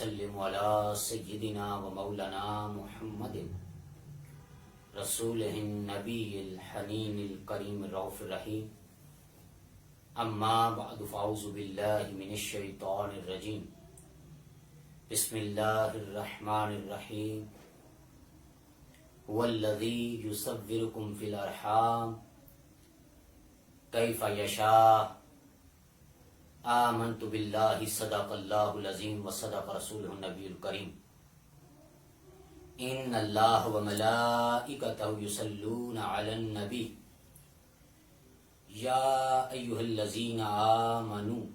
وسلم علی سیدنا و مولانا محمد رسول النبی الحنین الکریم الرؤوف الرحیم اما بعد فاعوذ باللہ من الشیطان الرجیم بسم اللہ الرحمن الرحیم هو الذی یصورکم فی الارحام کیف یشاء آمنت باللہ صدق اللہ العظیم وصدق رسولہ النبی الکریم ان اللہ وملائکتہ یصلون علی النبی یا ایہا الذین آمنوا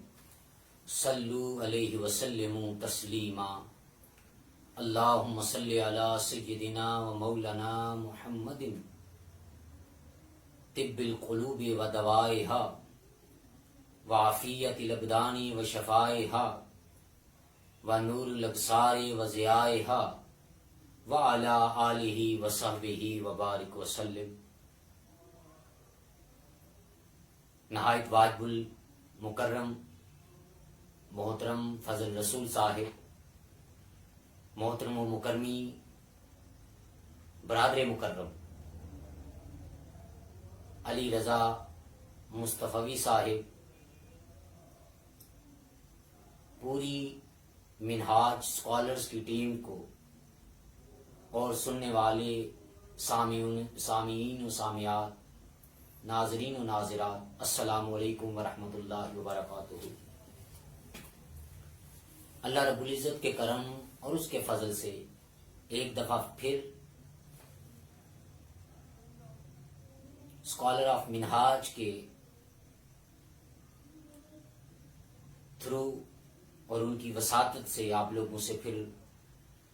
صلوا علیہ وسلموا تسلیما اللہم صلی علی سیدنا و مولانا محمد طب القلوب و دوائہا وعافیت الابدان و شفائہا و نور الابصار و ضیائہا وعلی آلہ و صحبہ و بارک وسلم۔ نہایت واجب المکرم محترم فضل رسول صاحب، محترم و مکرمی برادر مکرم علی رضا مصطفی صاحب، پوری منہاج اسکالرز کی ٹیم کو اور سننے والے سامعین و سامعات، ناظرین و ناظرات، السلام علیکم ورحمۃ اللہ وبرکاتہ۔ اللہ رب العزت کے کرم اور اس کے فضل سے ایک دفعہ پھر اسکالر آف منہاج کے تھرو اور ان کی وساطت سے آپ لوگوں سے پھر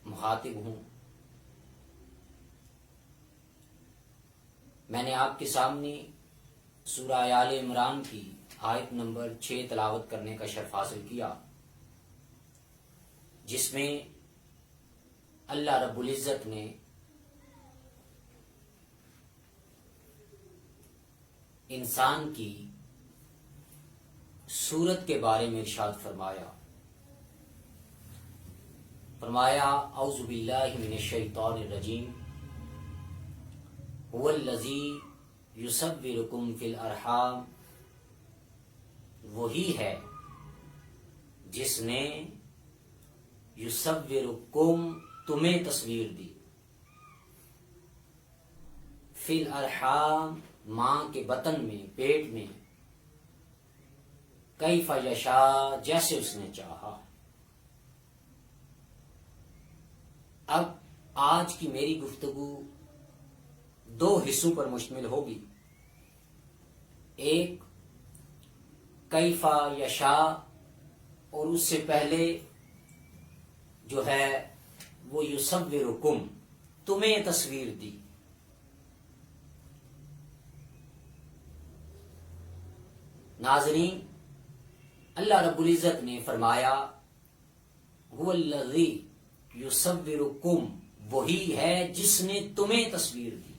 مخاطب ہوں۔ میں نے آپ کے سامنے سورہ آل عمران کی آیت نمبر 6 تلاوت کرنے کا شرف حاصل کیا، جس میں اللہ رب العزت نے انسان کی صورت کے بارے میں ارشاد فرمایا اعوذ باللہ من الشیطان الرجیم هو الذی یصورکم فی الارحام، وہی ہے جس نے یصورکم تمہیں تصویر دی، فی الارحام ماں کے بطن میں، پیٹ میں، کیف یشاء جیسے اس نے چاہا۔ اب آج کی میری گفتگو 2 حصوں پر مشتمل ہوگی۔ ایک کیف یشاء، اور اس سے پہلے جو ہے وہ یصورکم، تمہیں تصویر دی۔ ناظرین، اللہ رب العزت نے فرمایا هو الذی یصورکم، وہی ہے جس نے تمہیں تصویر دی،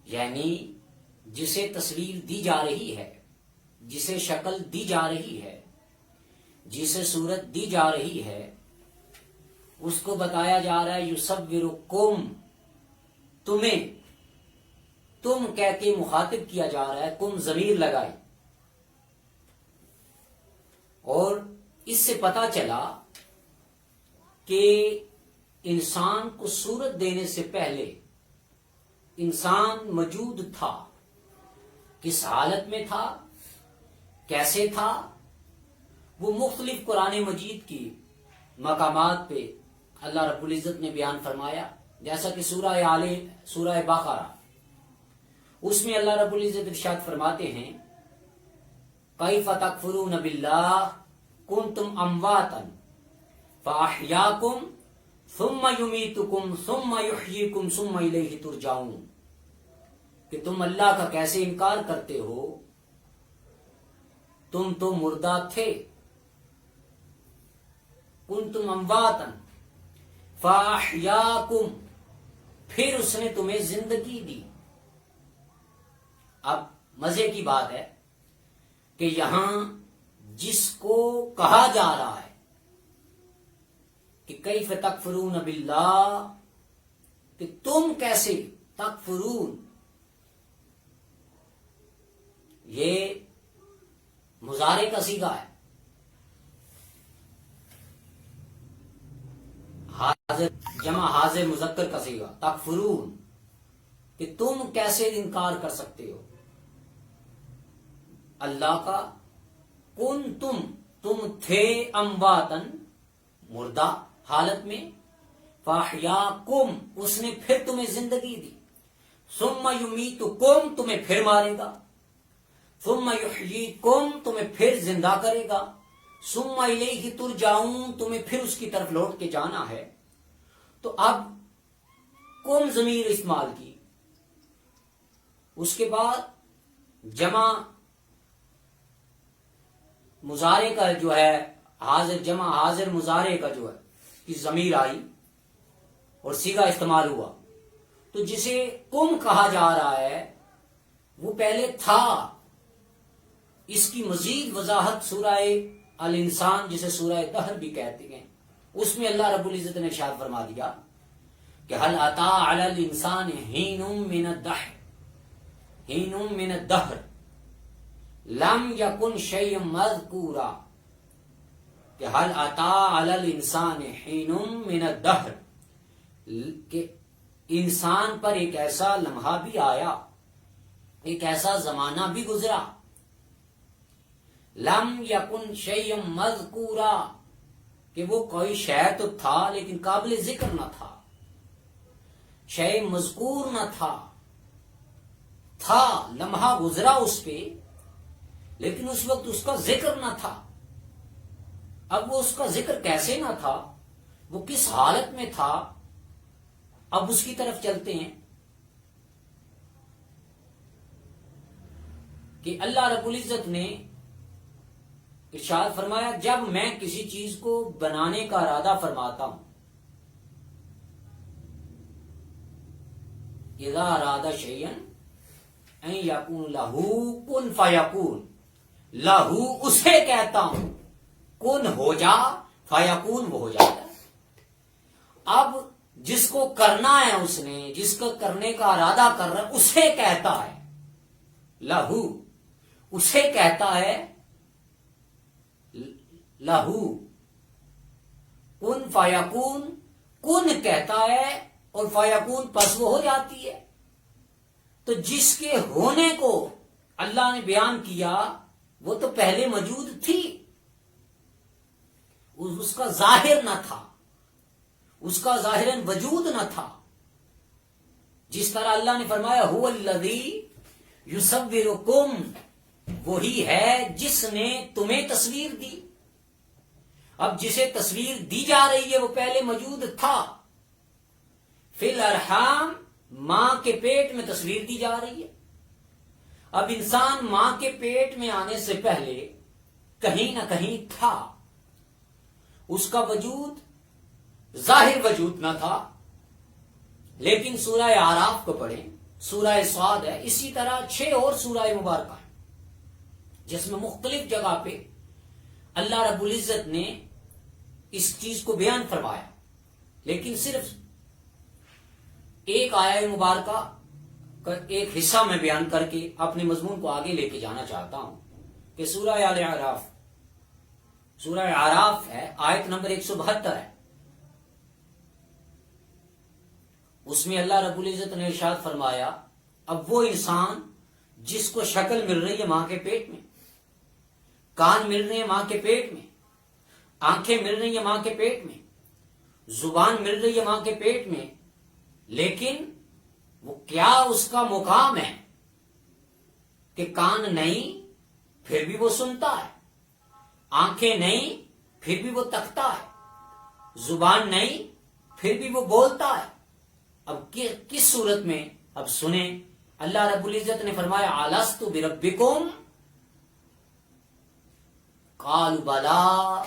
یعنی جسے تصویر دی جا رہی ہے، جسے شکل دی جا رہی ہے، جسے صورت دی جا رہی ہے، اس کو بتایا جا رہا ہے یصورکم، تمہیں، تم کہہ کے مخاطب کیا جا رہا ہے، کم ضمیر لگائی۔ اور اس سے پتا چلا کہ انسان کو صورت دینے سے پہلے انسان موجود تھا، کس حالت میں تھا، کیسے تھا، وہ مختلف قرآن مجید کی مقامات پہ اللہ رب العزت نے بیان فرمایا، جیسا کہ سورہ بقرہ، اس میں اللہ رب العزت ارشاد فرماتے ہیں کیف تکفرون باللہ کنتم امواتا فاحیاکم ثم یمیتکم ثم یحییکم ثم الیہ ترجعون، کہ تم اللہ کا کیسے انکار کرتے ہو، تم تو مردہ تھے، کنتم امواتا فاحیاکم، پھر اس نے تمہیں زندگی دی۔ اب مزے کی بات ہے کہ یہاں جس کو کہا جا رہا ہے کہ کیف تکفرون باللہ، کہ تم کیسے تکفرون، یہ مضارع کا صیغہ ہے، حاضر جمع حاضر مذکر کا صیغہ، تکفرون، کہ تم کیسے انکار کر سکتے ہو اللہ کا، کن تم تھے امواتن، مردہ حالت میں، فاحیاکم، اس نے پھر تمہیں زندگی دی، ثم یمیتکم، تمہیں پھر مارے گا، ثم یحییکم، تمہیں پھر زندہ کرے گا، ثم الیہ ترجعون، تمہیں پھر اس کی طرف لوٹ کے جانا ہے۔ تو اب کم ضمیر استعمال کی، اس کے بعد جمع مضارع کا جو ہے حاضر جمع حاضر مضارع کا جو ہے کی ضمیر آئی اور صیغہ استعمال ہوا، تو جسے کم کہا جا رہا ہے وہ پہلے تھا۔ اس کی مزید وضاحت سورہ الانسان، جسے سورہ دہر بھی کہتے ہیں، اس میں اللہ رب العزت نے ارشاد فرما دیا کہ هل اتى على الانسان حين من الدهر لم يكن شيئا مذكورا، کہ هل اتى على الانسان حين من الدهر، کہ انسان پر ایک ایسا لمحہ بھی آیا، ایک ایسا زمانہ بھی گزرا، لم یکن شیئا مذکورا، کہ وہ کوئی شے تو تھا لیکن قابل ذکر نہ تھا، شے مذکور نہ تھا لمحہ گزرا اس پہ، لیکن اس وقت اس کا ذکر نہ تھا۔ اب وہ اس کا ذکر کیسے نہ تھا، وہ کس حالت میں تھا، اب اس کی طرف چلتے ہیں کہ اللہ رب العزت نے ارشاد فرمایا جب میں کسی چیز کو بنانے کا ارادہ فرماتا ہوں، اذا اراد شیئا ان یکون لہ کن فیکون، لہو اسے کہتا ہوں، کن ہو جا، فیکون وہ ہو جاتا ہے۔ اب جس کو کرنا ہے، اس نے جس کو کرنے کا ارادہ کر رہا ہے، اسے کہتا ہے، لہو اسے کہتا ہے، لہو کن فیکون، کن کہتا ہے اور فیکون پس وہ ہو جاتی ہے۔ تو جس کے ہونے کو اللہ نے بیان کیا وہ تو پہلے موجود تھی، اس کا ظاہر نہ تھا، اس کا ظاہراً وجود نہ تھا۔ جس طرح اللہ نے فرمایا هو الذی یصورکم، وہی ہے جس نے تمہیں تصویر دی۔ اب جسے تصویر دی جا رہی ہے وہ پہلے موجود تھا، فی الارحام، ماں کے پیٹ میں تصویر دی جا رہی ہے۔ اب انسان ماں کے پیٹ میں آنے سے پہلے کہیں نہ کہیں تھا، اس کا وجود ظاہر وجود نہ تھا، لیکن سورہ اعراف کو پڑھیں، سورہ صاد ہے، اسی طرح 6 اور سورہ مبارکہ ہیں جس میں مختلف جگہ پہ اللہ رب العزت نے اس چیز کو بیان فرمایا، لیکن صرف ایک آیہ مبارکہ کا ایک حصہ میں بیان کر کے اپنے مضمون کو آگے لے کے جانا چاہتا ہوں کہ سورہ اعراف، سورہ اعراف ہے، آیت نمبر 172 ہے۔ اس میں اللہ رب العزت نے ارشاد فرمایا اب وہ انسان جس کو شکل مل رہی ہے ماں کے پیٹ میں، کان مل رہے ہیں ماں کے پیٹ میں، آنکھیں مل رہی ہیں ماں کے پیٹ میں، زبان مل رہی ہے ماں کے پیٹ میں، لیکن وہ کیا اس کا مقام ہے کہ کان نہیں پھر بھی وہ سنتا ہے، آنکھیں نہیں پھر بھی وہ تکتا ہے، زبان نہیں پھر بھی وہ بولتا ہے۔ اب کس صورت میں؟ اب سنیں، اللہ رب العزت نے فرمایا الست بربکم قالوا بلا،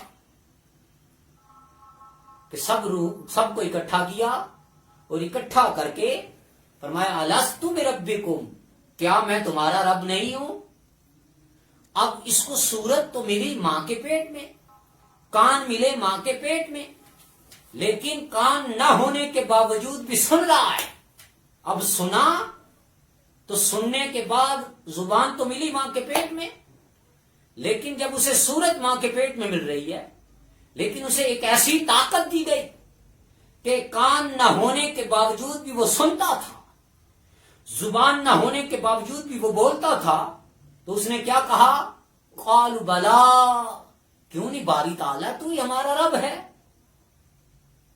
کہ سب کو اکٹھا کیا اور اکٹھا کر کے فرمایا الست بربکم، کیا میں تمہارا رب نہیں ہوں؟ اب اس کو صورت تو ملی ماں کے پیٹ میں، کان ملے ماں کے پیٹ میں، لیکن کان نہ ہونے کے باوجود بھی سن رہا ہے. اب سنا تو سننے کے بعد زبان تو ملی ماں کے پیٹ میں، لیکن جب اسے صورت ماں کے پیٹ میں مل رہی ہے، لیکن اسے ایک ایسی طاقت دی گئی کہ کان نہ ہونے کے باوجود بھی وہ سنتا تھا، زبان نہ ہونے کے باوجود بھی وہ بولتا تھا. تو اس نے کیا کہا؟ قالوا بلا، کیوں نہیں باری تعالیٰ تو ہی ہمارا رب ہے.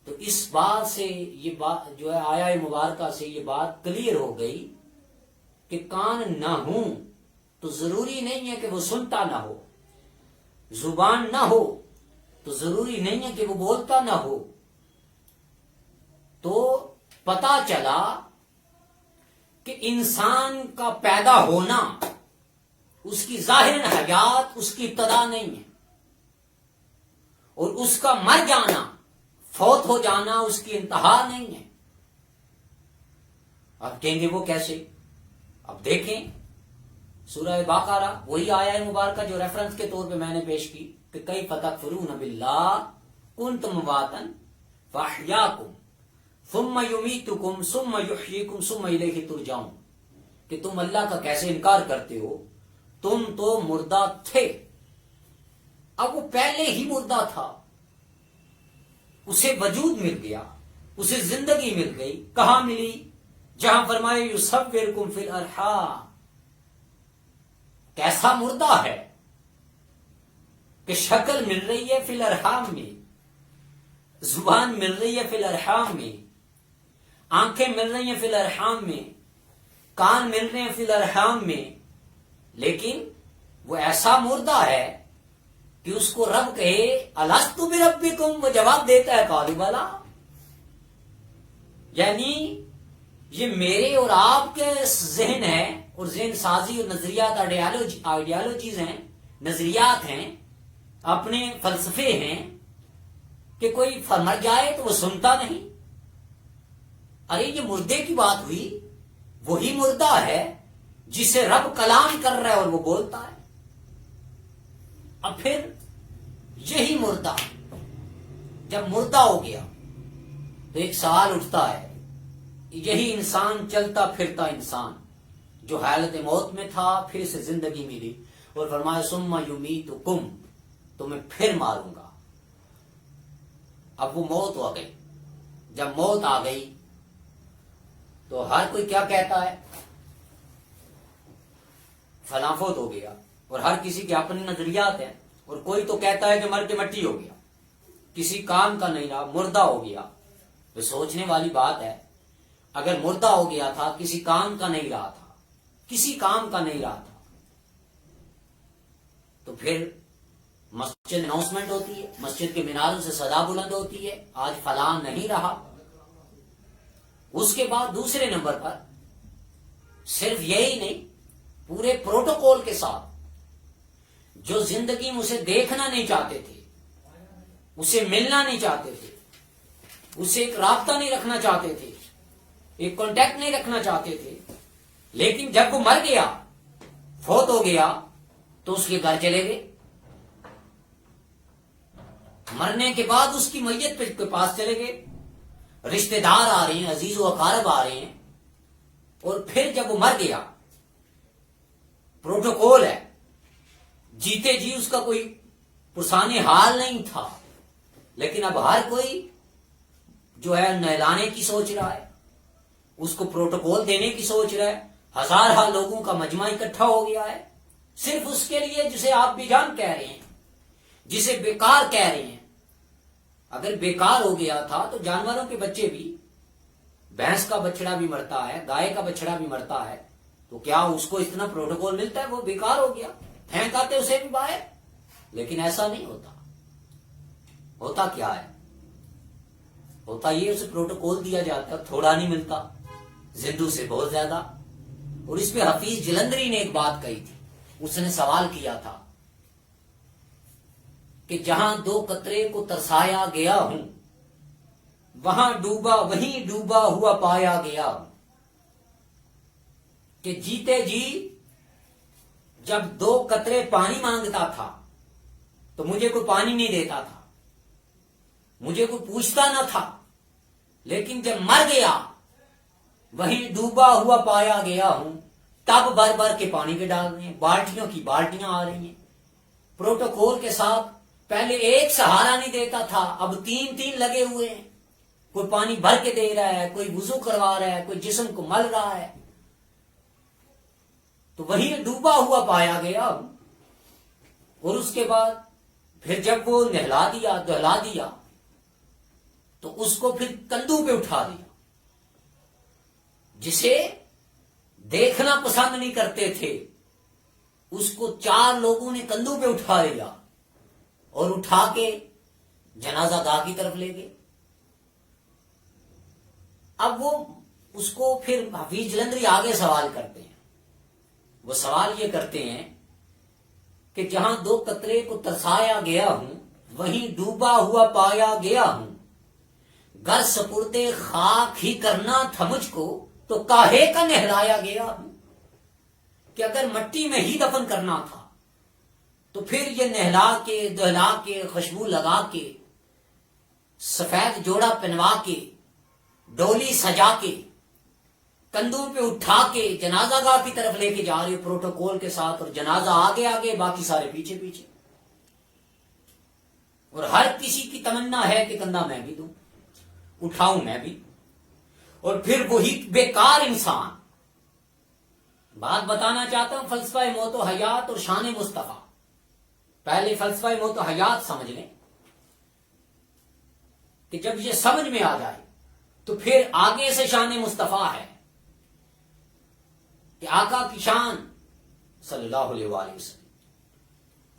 تو اس بات سے یہ بات جو ہے آیا مبارکہ سے یہ بات کلیئر ہو گئی کہ کان نہ ہوں تو ضروری نہیں ہے کہ وہ سنتا نہ ہو، زبان نہ ہو تو ضروری نہیں ہے کہ وہ بولتا نہ ہو. تو پتا چلا کہ انسان کا پیدا ہونا، اس کی ظاہر حیات اس کی ابتدا نہیں ہے، اور اس کا مر جانا، فوت ہو جانا اس کی انتہا نہیں ہے. اب کہیں گے وہ کیسے؟ اب دیکھیں سورہ بقرہ، وہی آیا مبارکہ جو ریفرنس کے طور پہ میں نے پیش کی کہ کیف تکفرون باللہ کنتم امواتا فاحیاکم ثم یمیتکم ثم یحییکم ثم الیہ ترجعون، کہ تم اللہ کا کیسے انکار کرتے ہو، تم تو مردہ تھے. اب وہ پہلے ہی مردہ تھا، اسے وجود مل گیا، اسے زندگی مل گئی. کہاں ملی؟ جہاں فرمائے یصورکم فی الارحام. کیسا مردہ ہے کہ شکل مل رہی ہے فی الارحام میں، زبان مل رہی ہے فی الارحام میں، آنکھیں مل رہی ہیں فی الارحام میں، کان مل رہے ہیں فی الارحام میں، لیکن وہ ایسا مردہ ہے کہ اس کو رب کہے الست بربکم، وہ جواب دیتا ہے قالوا بلا. یعنی یہ میرے اور آپ کے ذہن ہے، اور ذہن سازی اور نظریات آئیڈیالوجیز ہیں، نظریات ہیں، اپنے فلسفے ہیں کہ کوئی مر جائے تو وہ سنتا نہیں. ارے یہ مردے کی بات ہوئی، وہی مردہ ہے جسے رب کلام کر رہا ہے اور وہ بولتا ہے. اب پھر یہی مردہ جب مردہ ہو گیا تو ایک سوال اٹھتا ہے، یہی انسان چلتا پھرتا انسان جو حالت موت میں تھا، پھر اسے زندگی ملی اور فرمایا ثم یمیتکم، تو میں پھر ماروں گا. اب وہ موت آ گئی. جب موت آ گئی تو ہر کوئی کیا کہتا ہے؟ فلاں فوت ہو گیا، اور ہر کسی کے اپنے نظریات ہیں. اور کوئی تو کہتا ہے کہ مر کے مٹی ہو گیا، کسی کام کا نہیں رہا، مردہ ہو گیا. تو سوچنے والی بات ہے، اگر مردہ ہو گیا تھا، کسی کام کا نہیں رہا تھا، کسی کام کا نہیں رہا تھا، تو پھر مسجد اناؤنسمنٹ ہوتی ہے، مسجد کے میناروں سے صدا بلند ہوتی ہے آج فلاں نہیں رہا. اس کے بعد دوسرے نمبر پر صرف یہی نہیں، پورے پروٹوکول کے ساتھ جو زندگی میں اسے دیکھنا نہیں چاہتے تھے، اسے ملنا نہیں چاہتے تھے، اسے ایک رابطہ نہیں رکھنا چاہتے تھے، ایک کانٹیکٹ نہیں رکھنا چاہتے تھے، لیکن جب وہ مر گیا، فوت ہو گیا، تو اس کے گھر چلے گئے. مرنے کے بعد اس کی میت کے پاس چلے گئے، رشتہ دار آ رہے ہیں، عزیز و اقارب آ رہے ہیں. اور پھر جب وہ مر گیا، پروٹوکول ہے، جیتے جی اس کا کوئی پرسان حال نہیں تھا، لیکن اب ہر کوئی جو ہے نہلانے کی سوچ رہا ہے، اس کو پروٹوکول دینے کی سوچ رہا ہے. ہزارہ لوگوں کا مجمع اکٹھا ہو گیا ہے صرف اس کے لیے جسے آپ بے جان کہہ رہے ہیں، جسے بیکار کہہ رہے ہیں. اگر بیکار ہو گیا تھا تو جانوروں کے بچے بھی، بھینس کا بچڑا بھی مرتا ہے، گائے کا بچڑا بھی مرتا ہے، تو کیا اس کو اتنا پروٹوکول ملتا ہے؟ وہ بیکار ہو گیا، پھینک آتے اسے بھی باہر. لیکن ایسا نہیں ہوتا. ہوتا کیا ہے؟ ہوتا یہ اسے پروٹوکول دیا جاتا، تھوڑا نہیں ملتا، زندو سے بہت زیادہ. اور اس پہ حفیظ جلندری نے ایک بات کہی تھی، اس نے سوال کیا تھا کہ جہاں دو قطرے کو ترسایا گیا ہوں، وہاں ڈوبا وہیں ڈوبا ہوا پایا گیا ہوں. کہ جیتے جی جب دو قطرے پانی مانگتا تھا تو مجھے کوئی پانی نہیں دیتا تھا، مجھے کوئی پوچھتا نہ تھا، لیکن جب مر گیا وہیں ڈوبا ہوا پایا گیا ہوں، تب بھر بھر کے پانی کے ڈال رہے ہیں، بالٹیوں کی بالٹیاں آ رہی ہیں پروٹوکول کے ساتھ۔ پہلے ایک سہارا نہیں دیتا تھا، اب تین تین لگے ہوئے ہیں، کوئی پانی بھر کے دے رہا ہے، کوئی وضو کروا رہا ہے، کوئی جسم کو مل رہا ہے، تو وہی ڈوبا ہوا پایا گیا۔ اور اس کے بعد پھر جب وہ نہلا دیا دہلا دیا تو اس کو پھر کندھوں پہ اٹھا دیا۔ جسے دیکھنا پسند نہیں کرتے تھے اس کو 4 لوگوں نے کندھوں پہ اٹھا لیا اور اٹھا کے جنازہ گاہ کی طرف لے گئے۔ اب وہ اس کو پھر حفیظ جلندری آگے سوال کرتے ہیں، وہ سوال یہ کرتے ہیں کہ جہاں 2 قطرے کو ترسایا گیا ہوں وہیں ڈوبا ہوا پایا گیا ہوں، گر سپردے خاک ہی کرنا تھا مجھ کو تو کاہے کا نہلایا گیا ہوں۔ کہ اگر مٹی میں ہی دفن کرنا تھا تو پھر یہ نہلا کے دہلا کے خوشبو لگا کے سفید جوڑا پہنوا کے ڈولی سجا کے کندھوں پہ اٹھا کے جنازہ گاہ کی طرف لے کے جا رہے پروٹوکول کے ساتھ، اور جنازہ آگے آگے باقی سارے پیچھے پیچھے، اور ہر کسی کی تمنا ہے کہ کندھا میں بھی دوں، اٹھاؤں میں بھی۔ اور پھر وہی بیکار انسان، بات بتانا چاہتا ہوں فلسفہ موت و حیات اور شان مصطفیٰ۔ پہلے فلسفہ موت و حیات سمجھ لیں کہ جب یہ سمجھ میں آ جائے تو پھر آگے سے شان مصطفیٰ ہے کہ آقا کی شان صلی اللہ علیہ وآلہ وسلم،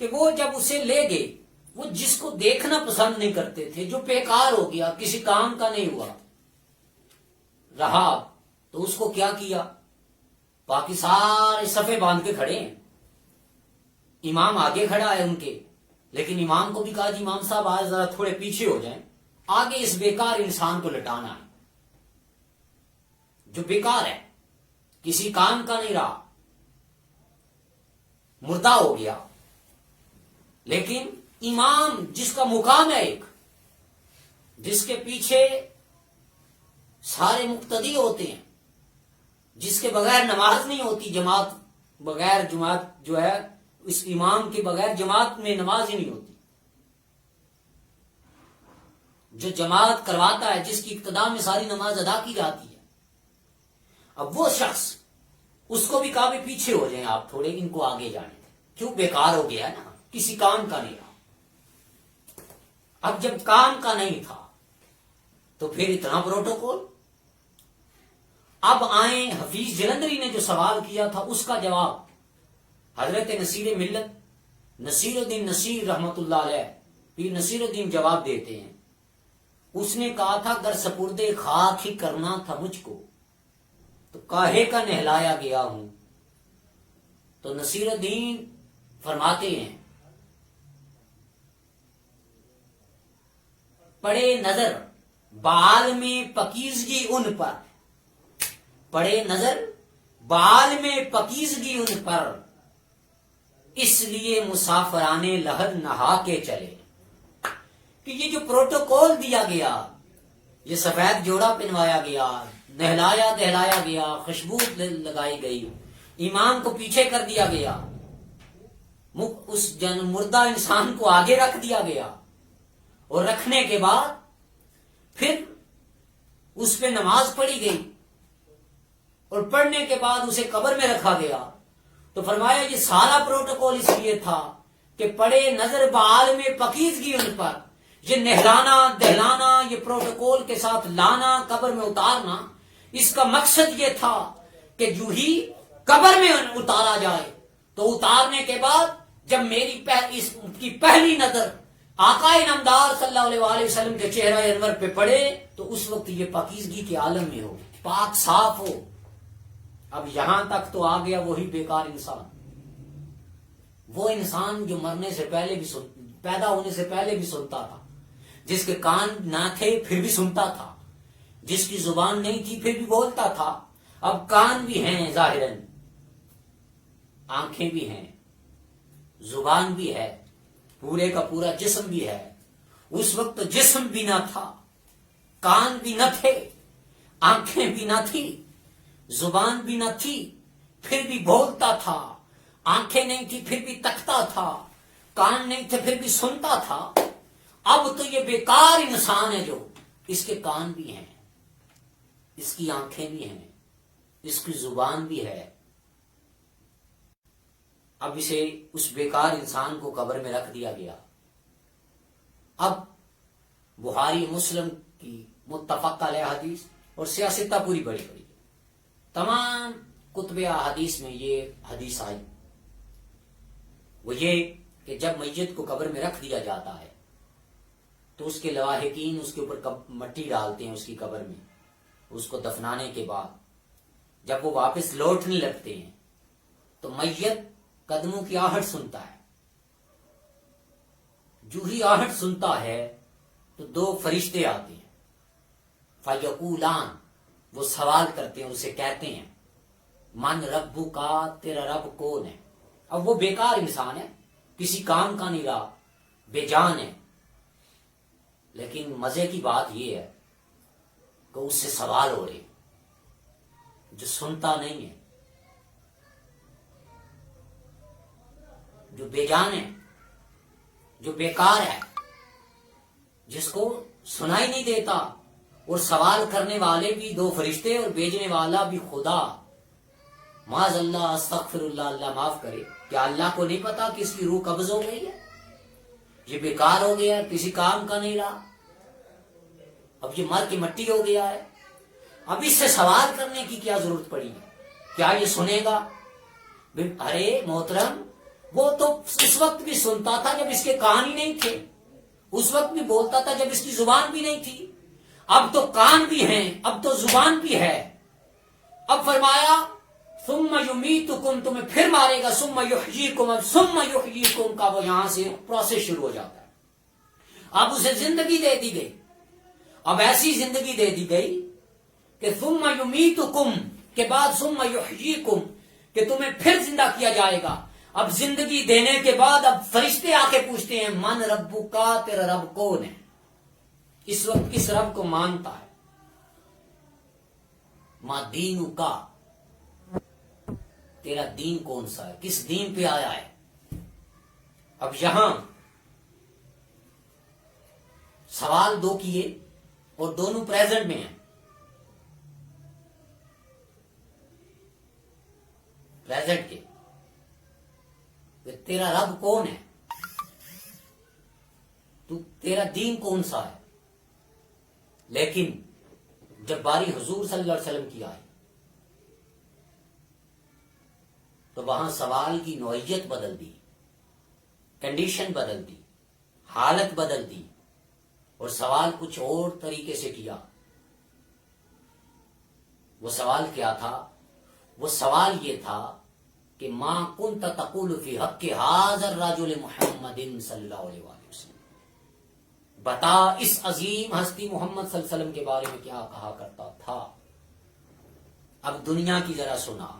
کہ وہ جب اسے لے گئے، وہ جس کو دیکھنا پسند نہیں کرتے تھے، جو بیکار ہو گیا، کسی کام کا نہیں ہوا رہا، تو اس کو کیا کیا؟ باقی سارے صفے باندھ کے کھڑے ہیں، امام آگے کھڑا ہے ان کے، لیکن امام کو بھی کہا جی امام صاحب آج ذرا تھوڑے پیچھے ہو جائیں، آگے اس بیکار انسان کو لٹانا ہے جو بیکار ہے، کسی کام کا نہیں رہا، مردہ ہو گیا۔ لیکن امام جس کا مقام ہے ایک، جس کے پیچھے سارے مقتدی ہوتے ہیں، جس کے بغیر نماز نہیں ہوتی، جماعت بغیر جماعت جو ہے اس امام کے بغیر جماعت میں نماز ہی نہیں ہوتی، جو جماعت کرواتا ہے، جس کی ابتدا میں ساری نماز ادا کی جاتی ہے، اب وہ شخص، اس کو بھی کہا بھی پیچھے ہو جائیں آپ تھوڑے، ان کو آگے جانے دیں، کیوں بیکار ہو گیا نا، کسی کام کا نہیں رہا۔ اب جب کام کا نہیں تھا تو پھر اتنا پروٹوکول۔ اب آئیں حفیظ جلندری نے جو سوال کیا تھا اس کا جواب حضرت نصیر ملت نصیر الدین نصیر رحمت اللہ علیہ، پیر نصیر الدین جواب دیتے ہیں۔ اس نے کہا تھا گر سپردے خاک ہی کرنا تھا مجھ کو تو کاہے کا نہلایا گیا ہوں۔ تو نصیر الدین فرماتے ہیں پڑے نظر بال میں پکیزگی ان پر، پڑے نظر بال میں پکیزگی ان پر، اس لیے مسافرانے لحد نہا کے چلے۔ کہ یہ جو پروٹوکول دیا گیا، یہ سفید جوڑا پہنوایا گیا، نہلایا دہلایا گیا، خوشبو لگائی گئی، امام کو پیچھے کر دیا گیا، اس مردہ انسان کو آگے رکھ دیا گیا، اور رکھنے کے بعد پھر اس پہ نماز پڑھی گئی، اور پڑھنے کے بعد اسے قبر میں رکھا گیا۔ تو فرمایا یہ سارا پروٹوکول اس لیے تھا کہ پڑے نظر بال میں پکیزگی ان پر، یہ نہلانا دہلانا، یہ پروٹوکول کے ساتھ لانا، قبر میں اتارنا، اس کا مقصد یہ تھا کہ جو ہی قبر میں اتارا جائے تو اتارنے کے بعد جب میری اس کی پہلی نظر آقا نامدار صلی اللہ علیہ وآلہ وسلم کے چہرہ انور پہ پڑے تو اس وقت یہ پاکیزگی کے عالم میں ہو، پاک صاف ہو۔ اب یہاں تک تو آ گیا وہی بیکار انسان، وہ انسان جو مرنے سے پہلے بھی پیدا ہونے سے پہلے بھی سنتا تھا، جس کے کان نہ تھے پھر بھی سنتا تھا، جس کی زبان نہیں تھی پھر بھی بولتا تھا، اب کان بھی ہیں ظاہراً، آنکھیں بھی ہیں، زبان بھی ہے، پورے کا پورا جسم بھی ہے، اس وقت جسم بھی نہ تھا، کان بھی نہ تھے، آنکھیں بھی نہ تھی، زبان بھی نہ تھی، پھر بھی بولتا تھا، آنکھیں نہیں تھی پھر بھی تکتا تھا، کان نہیں تھے پھر بھی سنتا تھا۔ اب تو یہ بیکار انسان ہے جو اس کے کان بھی ہیں، اس کی آنکھیں بھی ہیں، اس کی زبان بھی ہے۔ اب اسے اس بیکار انسان کو قبر میں رکھ دیا گیا۔ اب بخاری مسلم کی متفق علیہ حدیث اور سیاستہ پوری بڑی بڑی تمام کتب احادیث میں یہ حدیث آئی، وہ یہ کہ جب میت کو قبر میں رکھ دیا جاتا ہے تو اس کے لواحقین اس کے اوپر مٹی ڈالتے ہیں اس کی قبر میں۔ اس کو دفنانے کے بعد جب وہ واپس لوٹنے لگتے ہیں تو میت قدموں کی آہٹ سنتا ہے۔ جو ہی آہٹ سنتا ہے تو دو فرشتے آتے ہیں، فیقولان، وہ سوال کرتے ہیں، اسے کہتے ہیں من ربو کا، تیرا رب کون ہے؟ اب وہ بیکار انسان ہے، کسی کام کا نہیں رہا، بے جان ہے، لیکن مزے کی بات یہ ہے کہ اس سے سوال ہو رہے جو سنتا نہیں ہے، جو بے جان ہے، جو بیکار ہے، جس کو سنائی نہیں دیتا، اور سوال کرنے والے بھی دو فرشتے اور بھیجنے والا بھی خدا۔ معاذ اللہ، استغفر اللہ، اللہ معاف کرے۔ کیا اللہ کو نہیں پتا کہ اس کی روح قبض ہو گئی ہے، یہ بیکار ہو گیا، کسی کام کا نہیں رہا، اب یہ مر کی مٹی ہو گیا ہے؟ اب اس سے سوال کرنے کی کیا ضرورت پڑی ہے؟ کیا یہ سنے گا؟ ارے محترم، وہ تو اس وقت بھی سنتا تھا جب اس کے کان ہی نہیں تھے، اس وقت بھی بولتا تھا جب اس کی زبان بھی نہیں تھی، اب تو کان بھی ہیں، اب تو زبان بھی ہے۔ اب فرمایا ثم یمیتکم، تمہیں پھر مارے گا، ثم یحییکم، اب ثم یحییکم کا وہ یہاں سے پروسیس شروع ہو جاتا ہے۔ اب اسے زندگی دے دی گئی، اب ایسی زندگی دے دی گئی کہ ثم یمیتکم کے بعد ثم یحییکم، کہ تمہیں پھر زندہ کیا جائے گا۔ اب زندگی دینے کے بعد اب فرشتے آ کے پوچھتے ہیں من ربو کا، تیرا رب کون ہے؟ اس وقت کس رب کو مانتا ہے؟ ما دینو کا، تیرا دین کون سا ہے، کس دین پہ آیا ہے؟ اب یہاں سوال دو کیے اور دونوں پریزنٹ میں ہیں۔ پریزنٹ کے تیرا رب کون ہے، تو تیرا دین کون سا ہے؟ لیکن جب باری حضور صلی اللہ علیہ وسلم کی آئی تو وہاں سوال کی نوعیت بدل دی، کنڈیشن بدل دی، حالت بدل دی، اور سوال کچھ اور طریقے سے کیا۔ وہ سوال کیا تھا؟ وہ سوال یہ تھا کہ ما کنت تقول فی حق ھذا الرجل محمد صلی اللہ علیہ وسلم، بتا اس عظیم ہستی محمد صلی اللہ علیہ وسلم کے بارے میں کیا کہا کرتا تھا۔ اب دنیا کی ذرا سنا،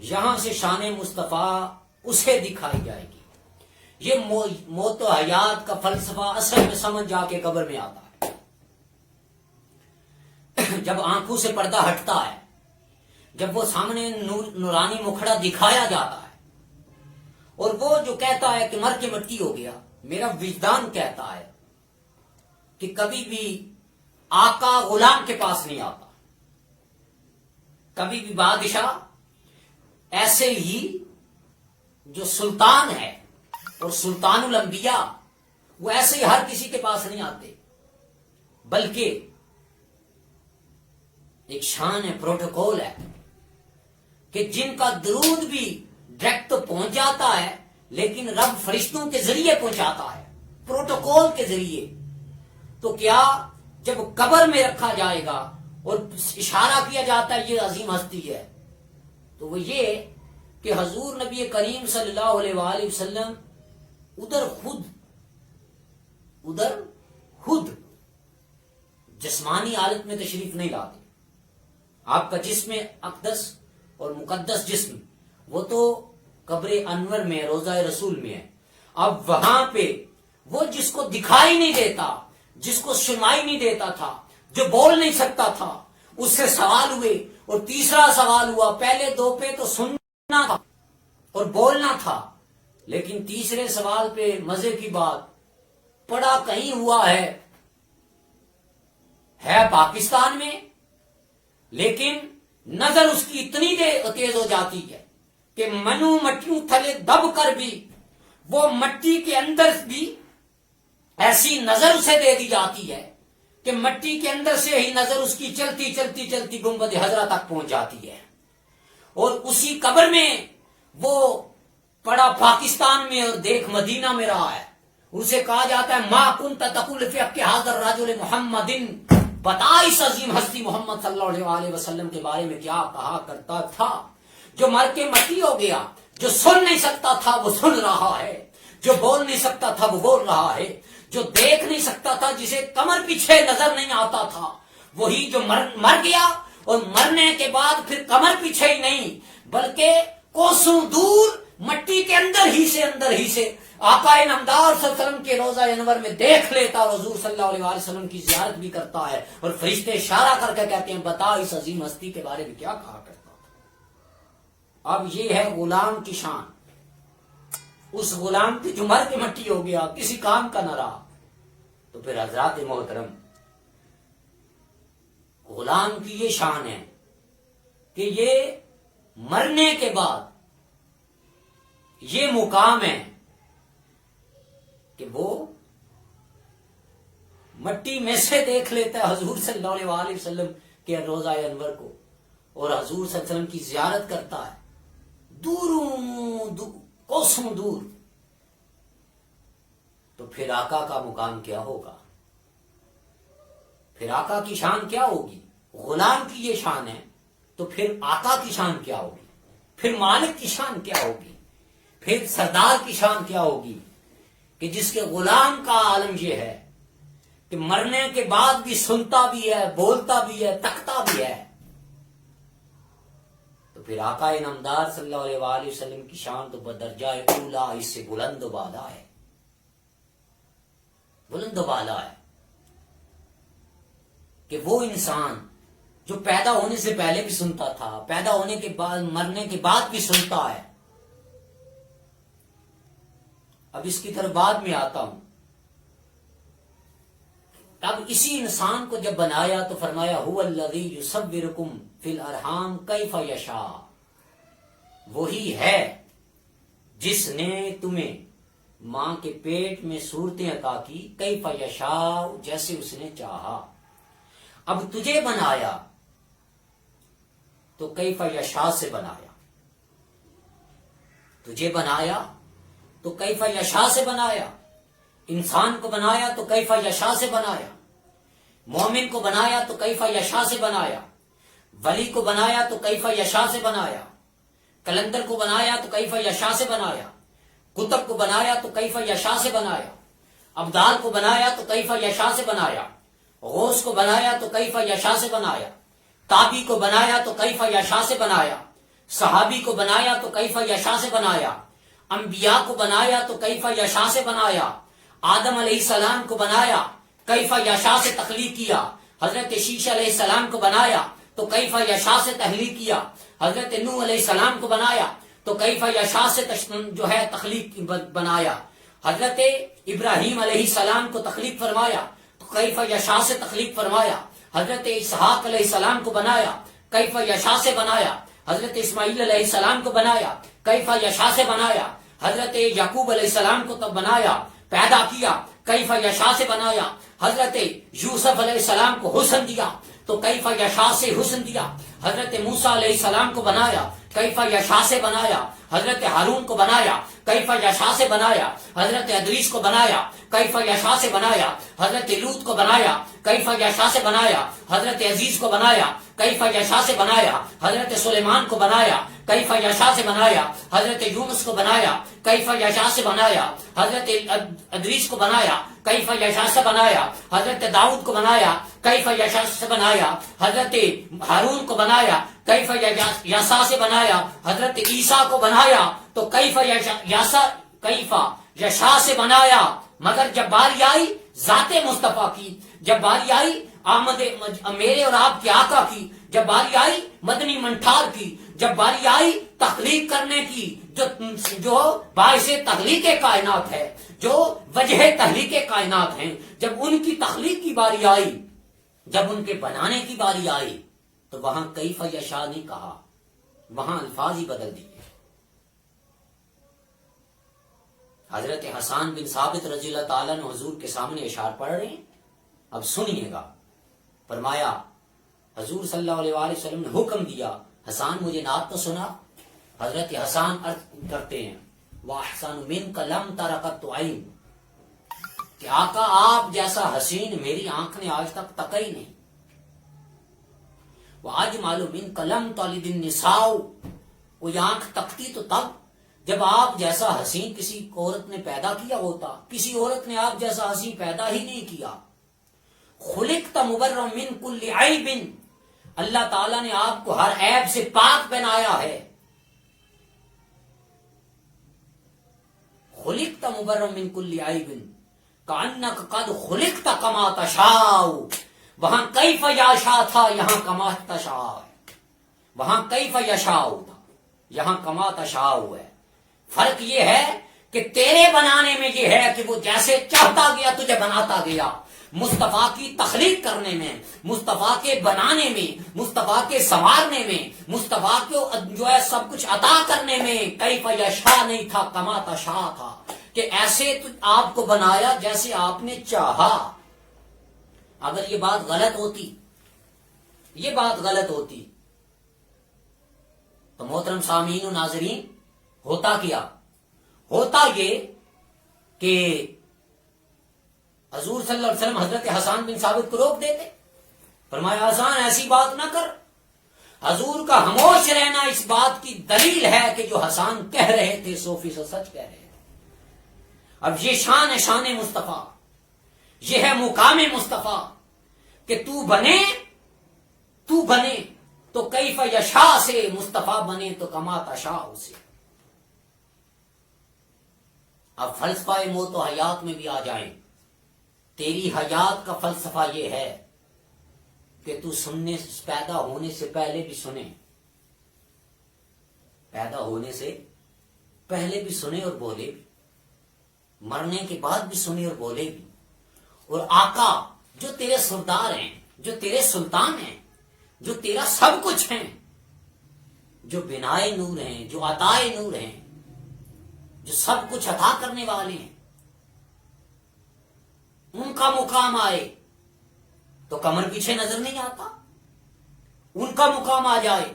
یہاں سے شان مصطفیٰ اسے دکھائی جائے گی۔ یہ موت و حیات کا فلسفہ اصل میں سمجھ جا کے قبر میں آتا ہے۔ جب آنکھوں سے پردہ ہٹتا ہے، جب وہ سامنے نورانی مکھڑا دکھایا جاتا ہے، اور وہ جو کہتا ہے کہ مر کے مٹی ہو گیا، میرا وجدان کہتا ہے کہ کبھی بھی آقا غلام کے پاس نہیں آتا، کبھی بھی بادشاہ ایسے ہی جو سلطان ہے اور سلطان الانبیاء، وہ ایسے ہی ہر کسی کے پاس نہیں آتے، بلکہ ایک شان ہے، پروٹوکول ہے کہ جن کا درود بھی ڈائریکٹ تو پہنچ جاتا ہے، لیکن رب فرشتوں کے ذریعے پہنچاتا ہے، پروٹوکول کے ذریعے۔ تو کیا جب قبر میں رکھا جائے گا اور اشارہ کیا جاتا ہے یہ عظیم ہستی ہے، تو وہ یہ کہ حضور نبی کریم صلی اللہ علیہ وآلہ وسلم ادھر خود جسمانی حالت میں تشریف نہیں لاتے۔ آپ کا جسم اقدس اور مقدس جسم وہ تو قبر انور میں، روضہ رسول میں ہے۔ اب وہاں پہ وہ جس کو دکھائی نہیں دیتا، جس کو سنائی نہیں دیتا تھا، جو بول نہیں سکتا تھا، اس سے سوال ہوئے، اور تیسرا سوال ہوا۔ پہلے دو پہ تو سننا تھا اور بولنا تھا، لیکن تیسرے سوال پہ مزے کی بات، پڑا کہیں ہوا ہے پاکستان میں، لیکن نظر اس کی اتنی تیز ہو جاتی ہے کہ منو مٹیوں تھلے دب کر بھی وہ مٹی کے اندر بھی ایسی نظر اسے دے دی جاتی ہے کہ مٹی کے اندر سے ہی نظر اس کی چلتی چلتی چلتی گنبد حضرہ تک پہنچ جاتی ہے، اور اسی قبر میں وہ پڑا پاکستان میں، اور دیکھ مدینہ میں رہا ہے۔ اسے کہا جاتا ہے ما کنت تقول فی حق ھذا الرجل محمد، بتا اس عظیم ہستی محمد صلی اللہ علیہ وسلم کے بارے میں کیا کہا کرتا تھا۔ جو مر کے مٹی ہو گیا، جو سن نہیں سکتا تھا وہ سن رہا ہے، جو بول نہیں سکتا تھا وہ بول رہا ہے، جو دیکھ نہیں سکتا تھا، جسے کمر پیچھے نظر نہیں آتا تھا، وہی جو مر گیا، اور مرنے کے بعد پھر کمر پیچھے ہی نہیں بلکہ کوسوں دور مٹی کے اندر ہی سے آقا نامدار صلی اللہ علیہ وسلم کے روضہ انور میں دیکھ لیتا، اور حضور صلی اللہ علیہ وسلم کی زیارت بھی کرتا ہے، اور فرشتے اشارہ کر کے کہتے ہیں بتا اس عظیم ہستی کے بارے میں کیا کہا کرتا تھا۔ اب یہ ہے غلام کی شان، اس غلام کی جو مر کے مٹی ہو گیا، کسی کام کا نہ رہا۔ تو پھر حضرات محترم، غلام کی یہ شان ہے کہ یہ مرنے کے بعد یہ مقام ہے کہ وہ مٹی میں سے دیکھ لیتا ہے حضور صلی اللہ علیہ وسلم کے روضہ انور کو، اور حضور صلی اللہ علیہ وسلم کی زیارت کرتا ہے کوسوں دور۔ تو پھر آقا کا مقام کیا ہوگا، پھر آقا کی شان کیا ہوگی؟ غلام کی یہ شان ہے، تو پھر آقا کی شان کیا ہوگی، پھر مالک کی شان کیا ہوگی، پھر سردار کی شان کیا ہوگی، کہ جس کے غلام کا عالم یہ ہے کہ مرنے کے بعد بھی سنتا بھی ہے، بولتا بھی ہے، تکتا بھی ہے۔ تو پھر آقا نامدار صلی اللہ علیہ وآلہ وسلم کی شان تو بدرجہ اولا، اس سے بلند و بالا ہے، بلند و بالا ہے، کہ وہ انسان جو پیدا ہونے سے پہلے بھی سنتا تھا، پیدا ہونے کے بعد مرنے کے بعد بھی سنتا ہے۔ اب اس کی طرف بعد میں آتا ہوں۔ اب اسی انسان کو جب بنایا تو فرمایا هو الذی یصورکم فی الارحام کیف یشاء، وہی ہے جس نے تمہیں ماں کے پیٹ میں صورتیں عطا کی، کیف یشاء، جیسے اس نے چاہا۔ اب تجھے بنایا تو کیف یشاء سے بنایا، تجھے بنایا تو کیف یشاء سے بنایا، انسان کو بنایا تو کیف یشاء سے بنایا، مومن کو بنایا تو کیف یشاء سے بنایا، ولی کو بنایا تو کیف یشاء سے بنایا، کلندر کو بنایا تو کیف یشاء سے بنایا، کتب کو بنایا تو کیف یشاء سے بنایا، ابدال کو بنایا تو کیف یشاء سے بنایا، غوث کو بنایا تو کیف یشاء سے بنایا، تابی کو بنایا تو کیف یشاء سے بنایا، صحابی کو بنایا تو کیف یشاء سے بنایا، انبیاء کو بنایا تو کیف یشاء سے بنایا، آدم علیہ السلام کو بنایا کیف یشاء سے تخلیق کیا، حضرت شیش علیہ السلام کو بنایا تو کیف یشاء سے تخلیق کیا، حضرت نوح علیہ السلام کو بنایا تو کیف یشاء سے تخلیق بنایا، حضرت ابراہیم علیہ السلام کو تخلیق فرمایا تو کیف یشاء سے تخلیق فرمایا، حضرت اسحاق علیہ السلام کو بنایا کیف یشاء سے بنایا، حضرت اسماعیل علیہ السلام کو بنایا کیف یشاء سے بنایا، حضرت یعقوب علیہ السلام کو تب بنایا، پیدا کیا، کیف یشاء سے بنایا، حضرت یوسف علیہ السلام کو حسن دیا تو کیف یشاء سے حسن دیا، حضرت موسیٰ علیہ السلام کو بنایا کیف یشاء سے بنایا، حضرت ہارون کو بنایا کیف یشاء سے بنایا، حضرت ادریس کو بنایا کیف یشاء سے بنایا، حضرت لوط کو بنایا کیف یشاء سے بنایا، حضرت عزیز کو بنایا کیف یشاء سے بنایا، حضرت سلیمان کو بنایا کیف یشاء سے بنایا، حضرت یونس کو بنایا کیف یشاء سے بنایا، حضرت ادریس کو بنایا کیف یشاء سے بنایا، حضرت داؤد کو بنایا کیف یشاء سے بنایا، حضرت ہارون کو بنایا کیف یشاء سے بنایا، حضرت عیسیٰ کو بنایا تو کیف یشاء سے بنایا، مگر جب باری آئی ذات مصطفیٰ کی، جب باری آئی آمد میرے اور آپ کے آقا کی، جب باری آئی مدنی منٹھار کی، جب باری آئی تخلیق کرنے کی، جو باعث تخلیق کائنات ہے، جو وجہ تخلیق کائنات ہیں، جب ان کی تخلیق کی باری آئی، جب ان کے بنانے کی باری آئی، تو وہاں کیف یشاء نہیں کہا، وہاں الفاظ ہی بدل دیے۔ حضرت حسان بن ثابت رضی اللہ تعالیٰ نے حضور کے سامنے اشعار پڑھ رہے ہیں، اب سنیے گا۔ فرمایا حضور صلی اللہ علیہ وآلہ وسلم نے حکم دیا، حسان مجھے نعت تو سنا۔ حضرت حسان عرض کرتے ہیں وَأَحْسَنُ مِنْكَ لَمْ تَرَ قَطُّ عَيْنٌ، کہ آقا آپ جیسا حسین میری آنکھ نے آج تک تکا ہی نہیں۔ وَأَجْمَلُ مِنْكَ لَمْ تَلِدِ النِّسَاءُ، وہ آنکھ تکتی تو تب جب آپ جیسا حسین کسی عورت نے پیدا کیا ہوتا، کسی عورت نے آپ جیسا حسین پیدا ہی نہیں کیا۔ خلقت مبرأ من کل عیب، اللہ تعالیٰ نے آپ کو ہر عیب سے پاک بنایا ہے۔ خلقت مبرأ من کل عیب کأنک قد خلقت کما تشاء، وہاں کیف یشاء تھا، یہاں کما تشاء ہے۔ وہاں کیف یشاء تھا، یہاں کما تشاء ہے۔ فرق یہ ہے کہ تیرے بنانے میں یہ ہے کہ وہ جیسے چاہتا گیا تجھے بناتا گیا۔ مصطفیٰ کی تخلیق کرنے میں، مصطفیٰ کے بنانے میں، مصطفیٰ کے سنوارنے میں، مصطفیٰ کو جو ہے سب کچھ عطا کرنے میں کیف یشاء نہیں تھا، کما تشاء تھا، کہ ایسے آپ کو بنایا جیسے آپ نے چاہا۔ اگر یہ بات غلط ہوتی، یہ بات غلط ہوتی تو محترم سامعین و ناظرین ہوتا کیا؟ ہوتا یہ کہ حضور صلی اللہ علیہ وسلم حضرت حسان بن ثابت کو روک دیتے، فرمایا حسان ایسی بات نہ کر۔ حضور کا خاموش رہنا اس بات کی دلیل ہے کہ جو حسان کہہ رہے تھے 100% سچ کہہ رہے تھے۔ اب یہ شان ہے، شان مصطفیٰ، یہ ہے مقام مصطفیٰ کہ تو بنے تو کیف یشاء سے، مصطفیٰ بنے تو کما تشاء سے۔ اب فلسفہ موت و حیات میں بھی آ جائیں۔ تیری حیات کا فلسفہ یہ ہے کہ تو سننے، پیدا ہونے سے پہلے بھی سنے، پیدا ہونے سے پہلے بھی سنے اور بولے بھی، مرنے کے بعد بھی سنے اور بولے بھی۔ اور آقا جو تیرے سردار ہیں، جو تیرے سلطان ہیں، جو تیرا سب کچھ ہیں، جو بنائے نور ہیں، جو عطائے نور ہیں، جو سب کچھ عطا کرنے والے ہیں، ان کا مقام آئے تو کمر پیچھے نظر نہیں آتا، ان کا مقام آ جائے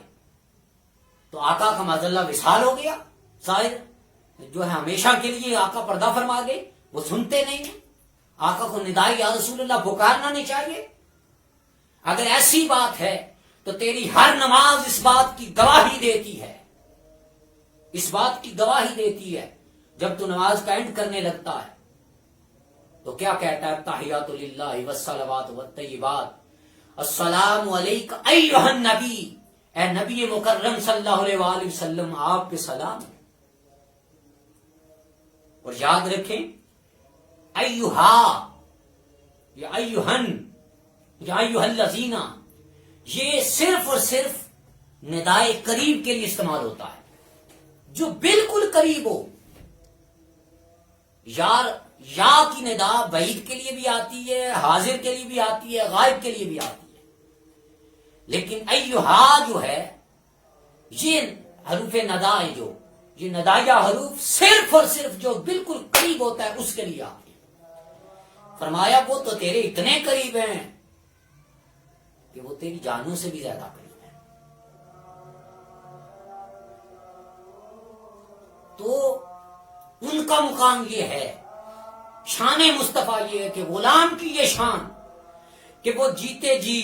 تو آقا کا معذاللہ وصال ہو گیا۔ ظاہر جو ہے ہمیشہ کے لیے آقا پردہ فرما گئے، وہ سنتے نہیں ہیں۔ آقا کو ندائی یا رسول اللہ پکارنا نہیں چاہیے۔ اگر ایسی بات ہے تو تیری ہر نماز اس بات کی گواہی دیتی ہے، اس بات کی گواہی دیتی ہے۔ جب تو نماز کا اینڈ کرنے لگتا ہے تو کیا کہتا ہے؟ تحیات للہ والصلوات والطیبات، السلام علیک ایھا النبی، اے نبی مکرم صلی اللہ علیہ وآلہ وسلم آپ پہ سلام۔ اور یاد رکھیں ایھا یا ایھن یا ایھا الذین، یہ صرف اور صرف ندائے قریب کے لیے استعمال ہوتا ہے، جو بالکل قریب ہو۔ یا کی ندا بعید کے لیے بھی آتی ہے، حاضر کے لیے بھی آتی ہے، غائب کے لیے بھی آتی ہے، لیکن ایھا جو ہے یہ حروف ندا ہے، جو یہ ندائیہ حروف صرف اور صرف جو بالکل قریب ہوتا ہے اس کے لیے آتی ہے۔ فرمایا وہ تو تیرے اتنے قریب ہیں کہ وہ تیری جانوں سے بھی زیادہ قریب ہیں۔ تو ان کا مقام یہ ہے، شان مصطفیٰ یہ ہے کہ غلام کی یہ شان کہ وہ جیتے جی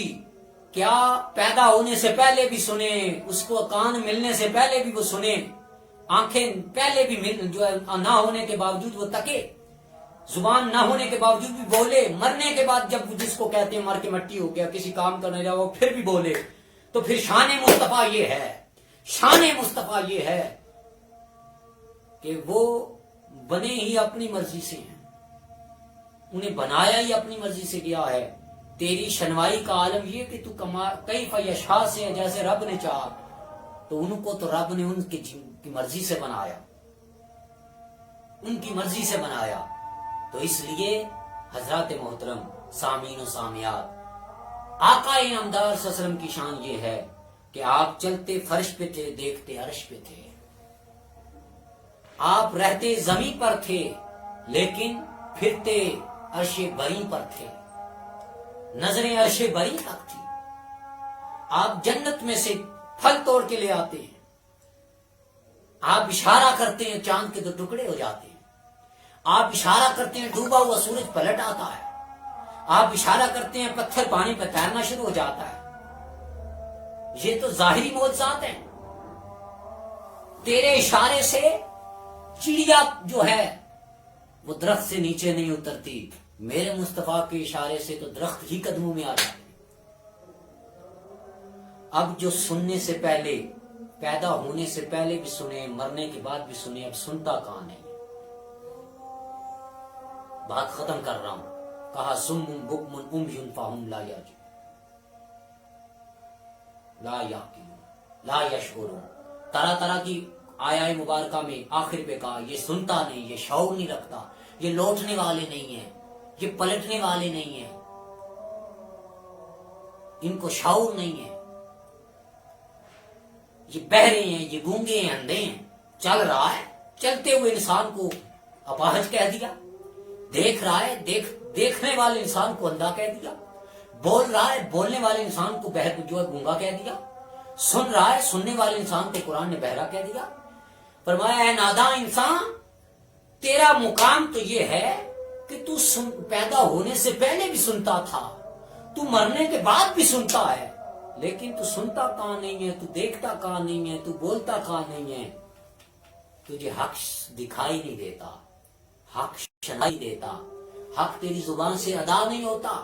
کیا پیدا ہونے سے پہلے بھی سنے، اس کو کان ملنے سے پہلے بھی وہ سنے، آنکھیں پہلے بھی جو ہے نہ ہونے کے باوجود وہ تکے، زبان نہ ہونے کے باوجود بھی بولے، مرنے کے بعد جب جس کو کہتے ہیں مر کے مٹی ہو گیا، کسی کام کرنے جاؤ پھر بھی بولے۔ تو پھر شان مصطفیٰ یہ ہے، شان مصطفیٰ یہ ہے کہ وہ بنے ہی اپنی مرضی سے ہیں، انہیں بنایا ہی اپنی مرضی سے گیا ہے. تیری شنوائی کا عالم یہ کہ تو کیف یشاء سے ہے، جیسے رب نے چاہا. تو ان کو تو رب نے ان کی مرضی سے بنایا، ان کی مرضی سے بنایا. تو اس لیے حضرات محترم سامعین و سامعات، آقا انعامدار صلی اللہ علیہ وسلم کی شان یہ ہے کہ آپ چلتے فرش پہ تھے، دیکھتے عرش پہ تھے. آپ رہتے زمین پر تھے لیکن پھرتے عرش بری پر تھے، نظریں عرش بری تک تھی. آپ جنت میں سے پھل توڑ کے لے آتے ہیں، آپ اشارہ کرتے ہیں چاند کے 2 ٹکڑے ہو جاتے ہیں. آپ اشارہ کرتے ہیں ڈوبا ہوا سورج پلٹ آتا ہے. آپ اشارہ کرتے ہیں پتھر پانی پہ تیرنا شروع ہو جاتا ہے. یہ تو ظاہری معجزات ہیں. تیرے اشارے سے چڑیا جو ہے وہ درخت سے نیچے نہیں اترتی، میرے مصطفیٰ کے اشارے سے تو درخت ہی قدموں میں آ جاتے. اب جو سننے سے پہلے، پیدا ہونے سے پہلے بھی سنے، مرنے کے بعد بھی سنے، اب سنتا کہاں نہیں. بات ختم کر رہا ہوں. کہا سم بکم عمی فہم لا یعقلون لا یشعرون. طرح طرح کی آیات مبارکہ میں آخر پہ کہا یہ سنتا نہیں، یہ شعور نہیں رکھتا، یہ لوٹنے والے نہیں ہیں، یہ پلٹنے والے نہیں ہیں، ان کو شعور نہیں ہے، یہ بہرے ہیں، یہ گونگے ہیں، اندھے ہیں. چل رہا ہے، چلتے ہوئے انسان کو اپاہج کہہ دیا. دیکھ رہا ہے، دیکھنے والے انسان کو اندھا کہہ دیا. بول رہا ہے، بولنے والے انسان کو بہر جو ہے گونگا کہہ دیا. سن رہا ہے، سننے والے انسان کو قرآن نے بہرا کہہ دیا. فرمایا اے ناداں انسان، تیرا مقام تو یہ ہے کہ تو پیدا ہونے سے پہلے بھی سنتا تھا، تو مرنے کے بعد بھی سنتا ہے، لیکن تو سنتا کہاں نہیں ہے، تو دیکھتا کہاں نہیں ہے، تو بولتا کہاں نہیں ہے. تجھے حق دکھائی نہیں دیتا، حق سنائی دیتا، حق تیری زبان سے ادا نہیں ہوتا.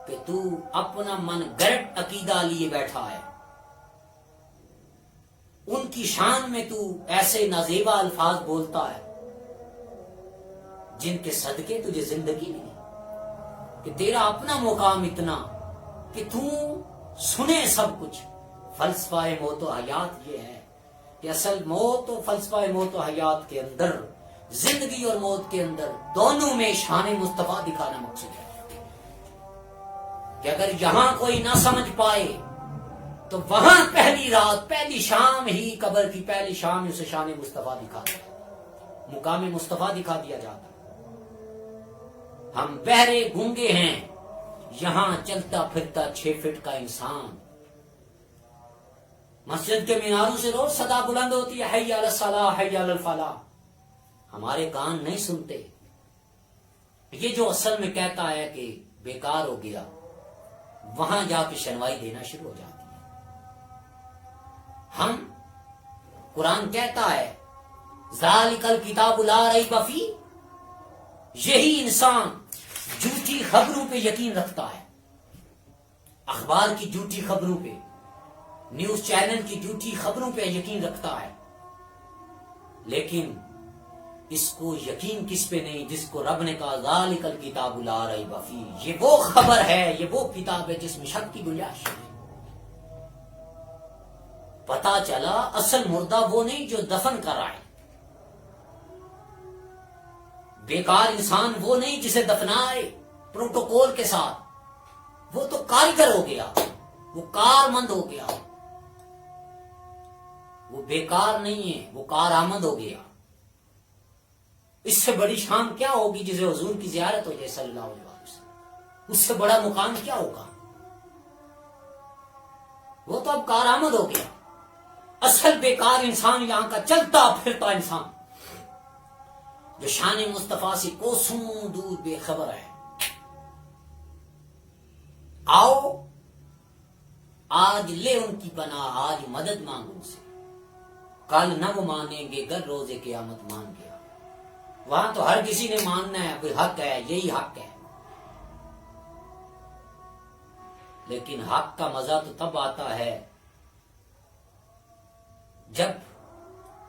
کہ تو اپنا من گرٹ عقیدہ لیے بیٹھا ہے. ان کی شان میں تو ایسے نازیبا الفاظ بولتا ہے جن کے صدقے تجھے زندگی نہیں، کہ تیرا اپنا مقام اتنا کہ تو سنے سب کچھ. فلسفہ موت و حیات یہ ہے کہ اصل موت و فلسفہ موت و حیات کے اندر، زندگی اور موت کے اندر دونوں میں شان مصطفیٰ دکھانا مقصد ہے. کہ اگر یہاں کوئی نہ سمجھ پائے تو وہاں پہلی رات، پہلی شام ہی، قبر کی پہلی شام اسے شان مصطفیٰ دکھا دیا، مقام مصطفیٰ دکھا دیا جاتا. ہم بہرے گونگے ہیں، یہاں چلتا پھرتا 6 فٹ کا انسان. مسجد کے میناروں سے روز صدا بلند ہوتی ہے حی علی الصلاح حی علی الفلاح. ہمارے کان نہیں سنتے. یہ جو اصل میں کہتا ہے کہ بیکار ہو گیا، وہاں جا کے شنوائی دینا شروع ہو جاتی ہے. ہم قرآن کہتا ہے ذالک الکتاب لا ریب فیہ، یہی انسان جھوٹی خبروں پہ یقین رکھتا ہے، اخبار کی جھوٹی خبروں پہ، نیوز چینل کی جھوٹی خبروں پہ یقین رکھتا ہے. لیکن اس کو یقین کس پہ نہیں جس کو رب نے کہا ذالک الکتاب لا ریب فیہ، یہ وہ خبر ہے، یہ وہ کتاب ہے جس میں شک کی گنجائش ہے. پتا چلا اصل مردہ وہ نہیں جو دفن کر رہا ہے، بیکار انسان وہ نہیں جسے دفنائے پروٹوکول کے ساتھ، وہ تو کاریگر ہو گیا، وہ کارمند ہو گیا. وہ بیکار نہیں ہے، وہ کارآمد ہو گیا. اس سے بڑی شان کیا ہوگی جسے حضور کی زیارت ہو جائے صلی اللہ علیہ وسلم؟ اس سے بڑا مقام کیا ہوگا؟ وہ تو اب کارآمد ہو گیا. اصل بیکار انسان یہاں کا چلتا پھرتا انسان جو شان مصطفیٰ سے کوسوں دور بے خبر ہے. آؤ آج لے ان کی پناہ، آج مدد مانگو ان سے، کل نہ وہ مانیں گے گر روزے قیامت مان گیا. وہاں تو ہر کسی نے ماننا ہے، کوئی حق ہے، یہی حق ہے. لیکن حق کا مزہ تو تب آتا ہے جب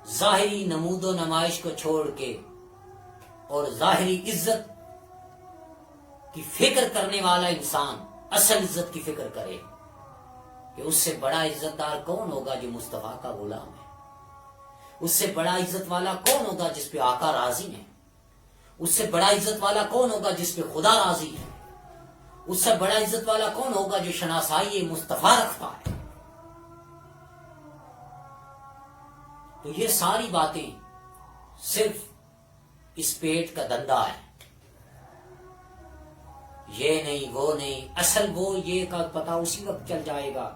ظاہری نمود و نمائش کو چھوڑ کے اور ظاہری عزت کی فکر کرنے والا انسان اصل عزت کی فکر کرے کہ اس سے بڑا عزت دار کون ہوگا جو مصطفیٰ کا غلام ہے، اس سے بڑا عزت والا کون ہوگا جس پہ آقا راضی ہے، اس سے بڑا عزت والا کون ہوگا جس پہ خدا راضی ہے، اس سے بڑا عزت والا کون ہوگا جو شناسائی مصطفیٰ رکھتا ہے۔ تو یہ ساری باتیں صرف اس پیٹ کا دھندا ہے، یہ نہیں وہ نہیں، اصل وہ یہ کا پتہ اسی وقت چل جائے گا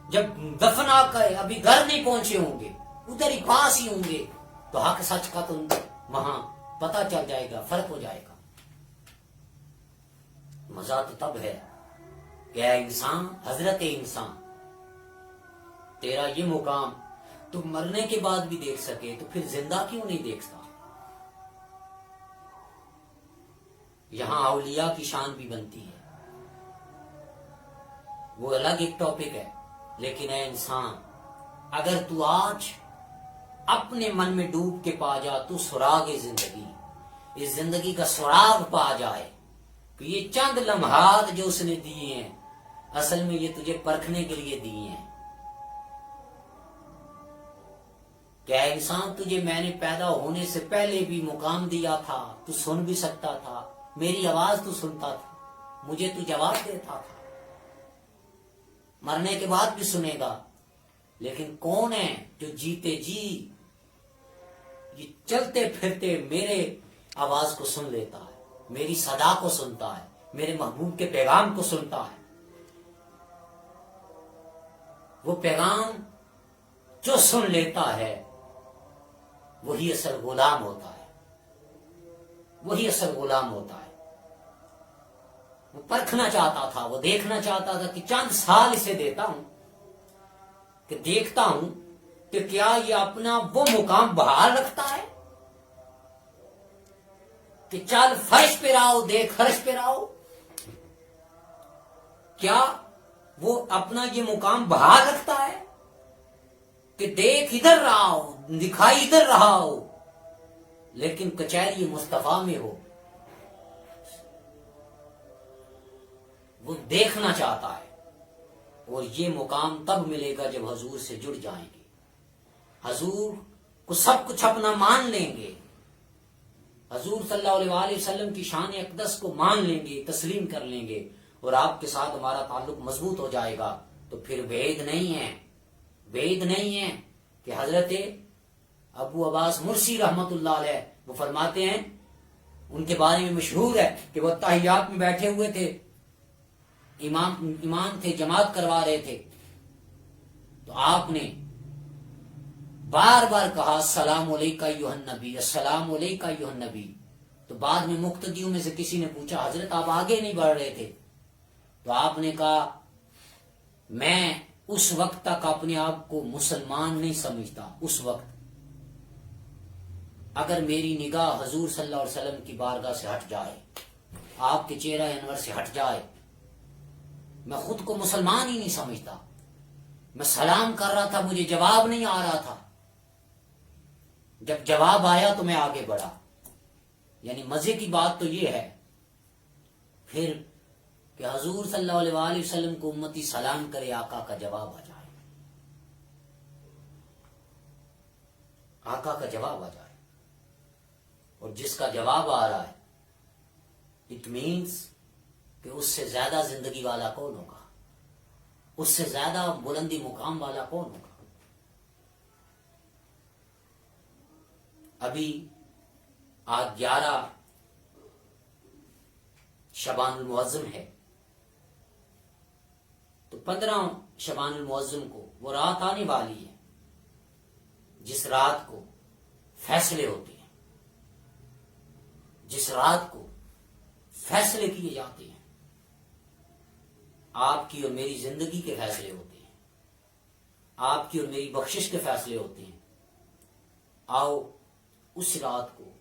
جب دفنا کر ابھی گھر نہیں پہنچے ہوں گے، ادھر ہی پاس ہی ہوں گے، تو حق سچ کا تو وہاں پتہ چل جائے گا، فرق ہو جائے گا۔ مزہ تو تب ہے کہ اے انسان، حضرت انسان، تیرا یہ مقام تو مرنے کے بعد بھی دیکھ سکے تو پھر زندہ کیوں نہیں دیکھتا؟ یہاں اولیاء کی شان بھی بنتی ہے، وہ الگ ایک ٹاپک ہے، لیکن اے انسان، اگر تو آج اپنے من میں ڈوب کے پا جا تو سراغ زندگی، اس زندگی کا سراغ پا جائے کہ یہ چند لمحات جو اس نے دیے ہیں اصل میں یہ تجھے پرکھنے کے لیے دیے ہیں۔ کیا انسان، تجھے میں نے پیدا ہونے سے پہلے بھی مقام دیا تھا، تو سن بھی سکتا تھا، میری آواز تو سنتا تھا، مجھے تو جواب دیتا تھا، مرنے کے بعد بھی سنے گا، لیکن کون ہے جو جیتے جی یہ چلتے پھرتے میرے آواز کو سن لیتا ہے، میری صدا کو سنتا ہے، میرے محبوب کے پیغام کو سنتا ہے؟ وہ پیغام جو سن لیتا ہے وہی اصل غلام ہوتا ہے، وہی اصل غلام ہوتا ہے۔ وہ پرکھنا چاہتا تھا، وہ دیکھنا چاہتا تھا کہ چند سال اسے دیتا ہوں کہ دیکھتا ہوں کہ کیا یہ اپنا وہ مقام بحال رکھتا ہے کہ چل فرش پہ رہو دیکھ فرش پہ رہو، کیا وہ اپنا یہ مقام بحال رکھتا ہے کہ دیکھ ادھر رہا ہو، دکھائی ادھر رہا ہو، لیکن کچہری مصطفیٰ میں ہو؟ وہ دیکھنا چاہتا ہے، اور یہ مقام تب ملے گا جب حضور سے جڑ جائیں گے، حضور کو سب کچھ اپنا مان لیں گے، حضور صلی اللہ علیہ وسلم کی شان اقدس کو مان لیں گے، تسلیم کر لیں گے، اور آپ کے ساتھ ہمارا تعلق مضبوط ہو جائے گا۔ تو پھر بعید نہیں ہے کہ حضرت ابو عباس مرسی رحمت اللہ علیہ وہ فرماتے ہیں، ان کے بارے میں مشہور ہے کہ وہ تحیات میں بیٹھے ہوئے تھے، امام تھے، جماعت کروا رہے تھے، تو آپ نے بار بار کہا السلام علیکہ ایھا النبی، السلام علیکہ ایھا النبی۔ تو بعد میں مقتدیوں میں سے کسی نے پوچھا حضرت آپ آگے نہیں بڑھ رہے تھے؟ تو آپ نے کہا میں اس وقت تک اپنے آپ کو مسلمان نہیں سمجھتا، اس وقت اگر میری نگاہ حضور صلی اللہ علیہ وسلم کی بارگاہ سے ہٹ جائے، آپ کے چہرہ انور سے ہٹ جائے، میں خود کو مسلمان ہی نہیں سمجھتا۔ میں سلام کر رہا تھا، مجھے جواب نہیں آ رہا تھا، جب جواب آیا تو میں آگے بڑھا۔ یعنی مزے کی بات تو یہ ہے پھر کہ حضور صلی اللہ علیہ وسلم کو امتی سلام کرے، آقا کا جواب آ جائے، آقا کا جواب آ جائے، اور جس کا جواب آ رہا ہے اٹ مینس کہ اس سے زیادہ زندگی والا کون ہوگا، اس سے زیادہ بلندی مقام والا کون ہوگا۔ ابھی آج 11 شعبان المعظم ہے، تو 15 شعبان المعظم کو وہ رات آنے والی ہے جس رات کو فیصلے ہوتے ہیں، جس رات کو فیصلے کیے جاتے ہیں، آپ کی اور میری زندگی کے فیصلے ہوتے ہیں، آپ کی اور میری بخشش کے فیصلے ہوتے ہیں۔ آؤ اس رات کو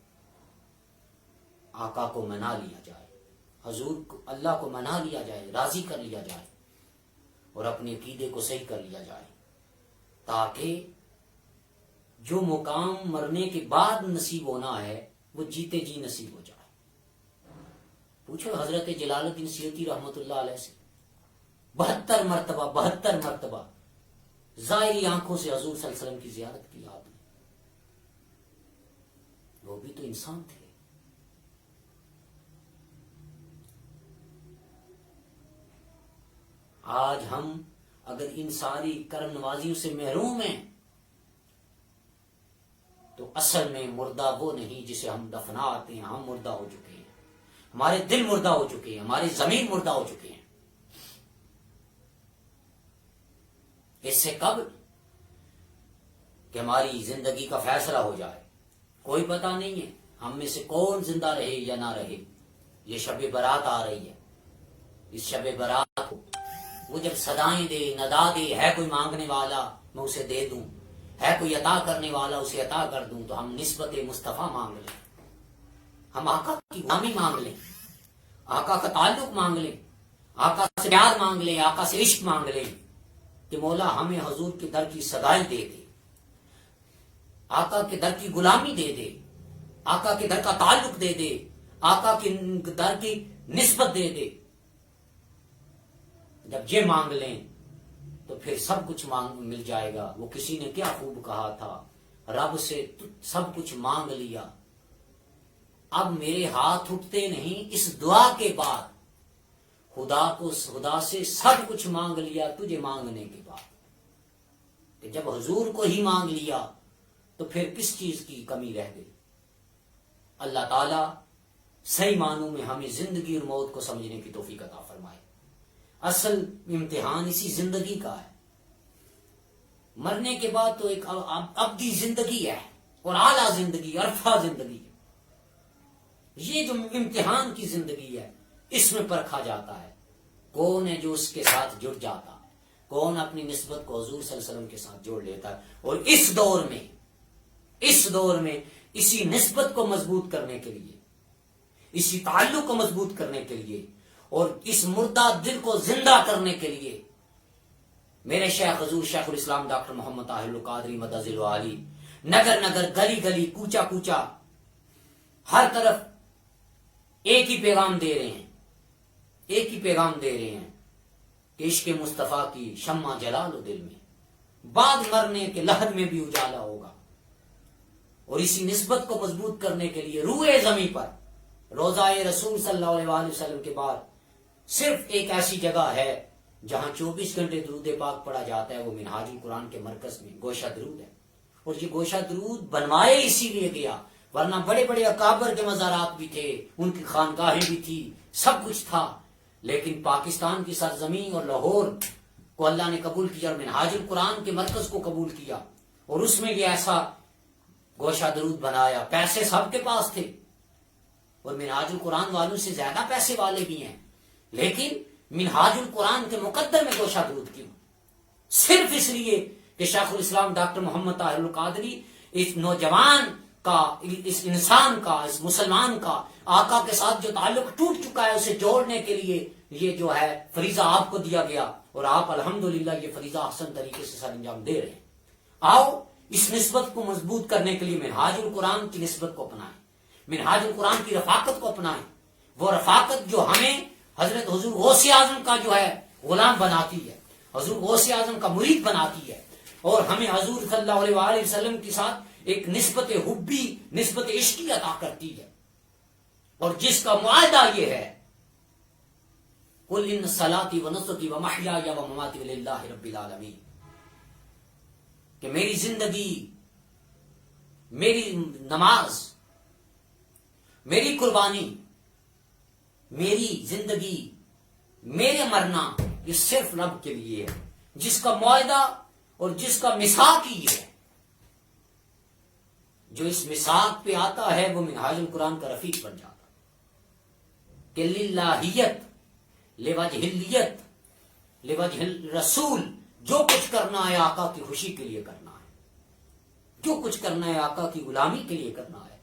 آقا کو منا لیا جائے، حضور کو، اللہ کو منا لیا جائے، راضی کر لیا جائے، اور اپنے عقیدے کو صحیح کر لیا جائے، تاکہ جو مقام مرنے کے بعد نصیب ہونا ہے وہ جیتے جی نصیب ہو جائے۔ پوچھو حضرت جلال الدین سیوطی رحمت اللہ علیہ سے 72 مرتبہ ظاہری آنکھوں سے حضور صلی اللہ علیہ وسلم کی زیارت کی آپ نے۔ وہ بھی تو انسان تھے۔ آج ہم اگر ان ساری کرم نوازیوں سے محروم ہیں تو اصل میں مردہ وہ نہیں جسے ہم دفناتے ہیں، ہم مردہ ہو چکے ہیں، ہمارے دل مردہ ہو چکے ہیں، ہماری ضمیر مردہ ہو چکے ہیں۔ اس سے قبل کہ ہماری زندگی کا فیصلہ ہو جائے کوئی پتہ نہیں ہے ہم میں سے کون زندہ رہے یا نہ رہے۔ یہ شب برات آ رہی ہے، اس شب برات کو وہ جب صدائیں دے، ندا دے، ہے کوئی مانگنے والا میں اسے دے دوں، ہے کوئی عطا کرنے والا اسے عطا کر دوں، تو ہم نسبت مصطفیٰ مانگ لیں، ہم آقا کی غلامی مانگ لیں، آقا کا تعلق مانگ لیں، آقا سے پیار مانگ لیں، آقا سے عشق مانگ لیں کہ مولا ہمیں حضور کے در کی صدائیں دے دے، آقا کے در کی غلامی دے دے، آقا کے در کا تعلق دے دے، آقا کے در کی نسبت دے دے۔ جب یہ مانگ لیں تو پھر سب کچھ مل جائے گا۔ وہ کسی نے کیا خوب کہا تھا، رب سے سب کچھ مانگ لیا، اب میرے ہاتھ اٹھتے نہیں اس دعا کے بعد، خدا سے سب کچھ مانگ لیا تجھے مانگنے کے بعد۔ کہ جب حضور کو ہی مانگ لیا تو پھر کس چیز کی کمی رہ گئی۔ اللہ تعالیٰ صحیح معنوں میں ہمیں زندگی اور موت کو سمجھنے کی توفیق عطا فرمائے۔ اصل امتحان اسی زندگی کا ہے، مرنے کے بعد تو ایک ابدی زندگی ہے اور اعلیٰ زندگی، عرفہ زندگی ہے۔ یہ جو امتحان کی زندگی ہے اس میں پرکھا جاتا ہے کون ہے جو اس کے ساتھ جڑ جاتا ہے، کون اپنی نسبت کو حضور صلی اللہ علیہ وسلم کے ساتھ جوڑ لیتا ہے۔ اور اس دور میں اسی نسبت کو مضبوط کرنے کے لیے، اسی تعلق کو مضبوط کرنے کے لیے اور اس مردہ دل کو زندہ کرنے کے لیے میرے شیخ حضور شیخ الاسلام ڈاکٹر محمد طاہر القادری مدظ العالی نگر نگر، گلی گلی، کوچا کوچا، ہر طرف ایک ہی پیغام دے رہے ہیں کہ عشق مصطفیٰ کی شمع جلا لو دل میں، بعد مرنے کے لحد میں بھی اجالا ہوگا۔ اور اسی نسبت کو مضبوط کرنے کے لیے روئے زمیں پر روضہ رسول صلی اللہ علیہ وسلم کے بعد صرف ایک ایسی جگہ ہے جہاں 24 گھنٹے درود پاک پڑھا جاتا ہے، وہ منہاج القرآن کے مرکز میں گوشہ درود ہے۔ اور یہ گوشہ درود بنوائے اسی لیے گیا، ورنہ بڑے بڑے اکابر کے مزارات بھی تھے، ان کی خانقاہیں بھی تھی، سب کچھ تھا، لیکن پاکستان کی سرزمین اور لاہور کو اللہ نے قبول کیا اور منہاج القرآن کے مرکز کو قبول کیا، اور اس میں یہ ایسا گوشہ درود بنایا۔ پیسے سب کے پاس تھے اور منہاج القرآن والوں سے زیادہ پیسے والے بھی ہیں، لیکن منہاج القرآن کے مقدر میں گوشہ درود کیوں؟ صرف اس لیے کہ شیخ الاسلام ڈاکٹر محمد طاہر القادری اس نوجوان کا، اس انسان کا، اس مسلمان کا آقا کے ساتھ جو تعلق ٹوٹ چکا ہے اسے جوڑنے کے لیے یہ جو ہے فریضہ آپ کو دیا گیا، اور آپ الحمدللہ یہ فریضہ احسن طریقے سے سر انجام دے رہے ہیں۔ آؤ اس نسبت کو مضبوط کرنے کے لیے منہاج القرآن کی نسبت کو اپنائیں، منہاج القرآن کی رفاقت کو اپنائیں، وہ رفاقت جو ہمیں حضرت حضور غوث اعظم کا جو ہے غلام بناتی ہے، حضور غوث اعظم کا مرید بناتی ہے، اور ہمیں حضور صلی اللہ علیہ وآلہ وسلم کے ساتھ ایک نسبت حبی، نسبت عشقی عطا کرتی ہے، اور جس کا معاہدہ یہ ہے قُلْ إِنَّ صَلَاتِي وَنُسُكِي وَمَحْيَايَ وَمَمَاتِي لِلَّهِ رَبِّ الْعَالَمِينَ، کہ میری زندگی، میری نماز، میری قربانی، میری زندگی، میرے مرنا یہ صرف رب کے لیے ہے، جس کا معاہدہ اور جس کا میثاق ہی ہے۔ جو اس میثاق پہ آتا ہے وہ منہاج القرآن کا رفیق بن جاتا کہ للہیت، لوجہلیت، لوجہ الرسول، جو کچھ کرنا ہے آقا کی خوشی کے لیے کرنا ہے، جو کچھ کرنا ہے آقا کی غلامی کے لیے کرنا ہے،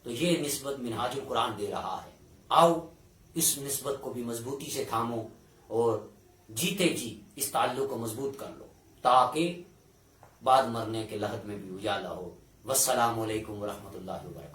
تو یہ نسبت منہاج القرآن دے رہا ہے۔ آؤ اس نسبت کو بھی مضبوطی سے تھامو اور جیتے جی اس تعلق کو مضبوط کر لو، تاکہ بعد مرنے کے لحد میں بھی اجالا ہو۔ والسلام علیکم ورحمۃ اللہ وبرکاتہ۔